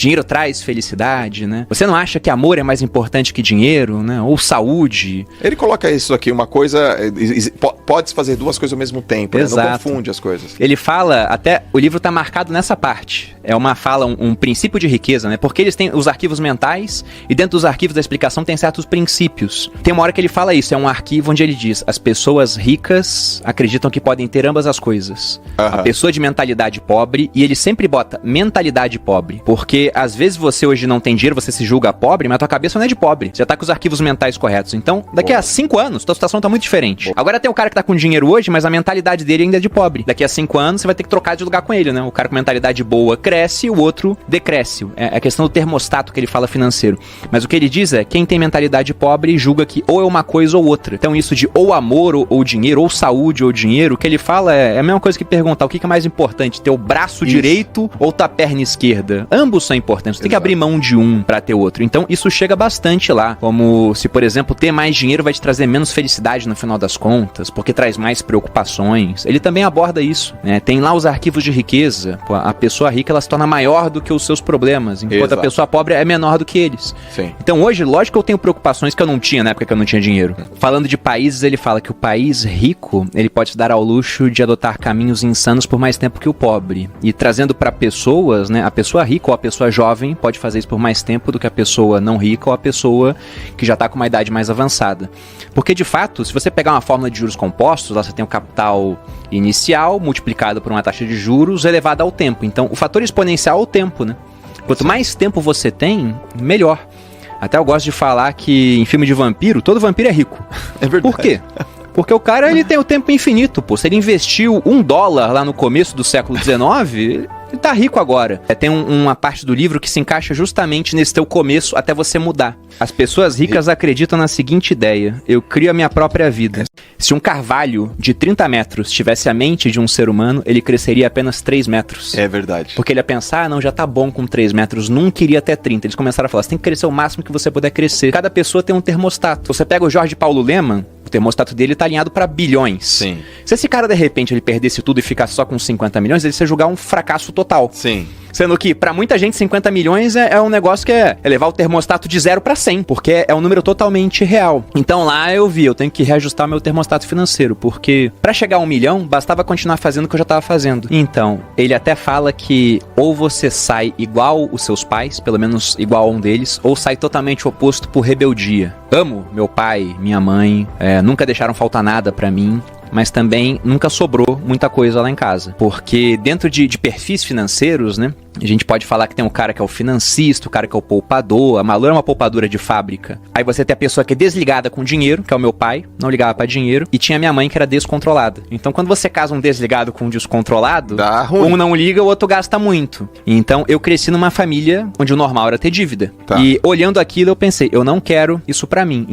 dinheiro traz felicidade, né? Você não acha que amor é mais importante que dinheiro, né? Ou saúde? Ele coloca isso aqui, uma coisa... Pode fazer duas coisas ao mesmo tempo, né? Não confunde as coisas. Ele fala, até o livro tá marcado nessa parte. É uma fala, um princípio de riqueza, né? Porque eles têm os arquivos mentais e dentro dos arquivos da explicação tem certos princípios. Tem uma hora que ele fala isso, é um arquivo onde ele diz: as pessoas ricas acreditam que podem ter ambas as coisas. A pessoa de mentalidade pobre, e ele sempre bota mentalidade pobre, porque às vezes você hoje não tem dinheiro, você se julga pobre, mas a tua cabeça não é de pobre. Você já tá com os arquivos mentais corretos. Então, daqui a 5 anos, tua situação tá muito diferente. Agora tem o cara que tá com dinheiro hoje, mas a mentalidade dele ainda é de pobre. Daqui a 5 anos, você vai ter que trocar de lugar com ele, né? O cara com mentalidade boa cresce, o outro decresce. É a questão do termostato que ele fala financeiro. Mas o que ele diz é, quem tem mentalidade pobre julga que ou é uma coisa ou outra. Então isso de ou amor ou dinheiro, ou saúde ou dinheiro, o que ele fala é a mesma coisa que perguntar o que é mais importante, ter o braço direito ou tua perna esquerda. Ambos são importantes, você tem que abrir mão de um pra ter outro. Então isso chega bastante lá, como se, por exemplo, ter mais dinheiro vai te trazer menos felicidade no final das contas, porque traz mais preocupações. Ele também aborda isso, né? Tem lá os arquivos de riqueza. Pô, a pessoa rica, ela se torna maior do que os seus problemas, enquanto a pessoa pobre é menor do que eles. Sim. Então hoje, lógico que eu tenho preocupações que eu não tinha na época que eu não tinha dinheiro. Falando de países, ele fala que o país rico, ele pode se dar ao luxo de adotar caminhos insanos por mais tempo que o pobre. E trazendo pra pessoas, né? A pessoa rica ou a pessoa jovem pode fazer isso por mais tempo do que a pessoa não rica ou a pessoa que já tá com uma idade mais avançada. Porque, de fato, se você pegar uma fórmula de juros compostos, lá você tem o capital inicial multiplicado por uma taxa de juros elevada ao tempo. Então, o fator exponencial é o tempo, né? Quanto mais tempo você tem, melhor. Até eu gosto de falar que em filme de vampiro, todo vampiro é rico. É verdade. Por quê? Porque o cara, ele tem o tempo infinito, pô. Se ele investiu $1 lá no começo do século XIX... ele tá rico agora. Tem uma parte do livro que se encaixa justamente nesse teu começo até você mudar. As pessoas ricas acreditam na seguinte ideia: eu crio a minha própria vida. Se um carvalho de 30 metros tivesse a mente de um ser humano, ele cresceria apenas 3 metros. É verdade. Porque ele ia pensar, não, já tá bom com 3 metros, nunca iria até 30. Eles começaram a falar, você tem que crescer o máximo que você puder crescer. Cada pessoa tem um termostato. Você pega o Jorge Paulo Lemann, o termostato dele tá alinhado pra bilhões. Sim. Se esse cara, de repente, ele perdesse tudo e ficasse só com 50 milhões, ele ia julgar um fracasso total. Sim. Sendo que, pra muita gente, 50 milhões é um negócio que é levar o termostato de 0 pra 100, porque é um número totalmente real. Então lá eu tenho que reajustar meu termostato financeiro, porque pra chegar a 1 milhão, bastava continuar fazendo o que eu já tava fazendo. Então, ele até fala que ou você sai igual os seus pais, pelo menos igual a um deles, ou sai totalmente oposto por rebeldia. Amo meu pai, minha mãe, nunca deixaram faltar nada pra mim, mas também nunca sobrou muita coisa lá em casa. Porque dentro de perfis financeiros, né, a gente pode falar que tem um cara que é o financista, o cara que é o poupador. A Malu é uma poupadora de fábrica. Aí você tem a pessoa que é desligada com dinheiro, que é o meu pai, não ligava pra dinheiro. E tinha minha mãe, que era descontrolada. Então quando você casa um desligado com um descontrolado, dá ruim. Um não liga, o outro gasta muito. Então eu cresci numa família onde o normal era ter dívida. Tá. E olhando aquilo eu pensei, eu não quero isso pra mim.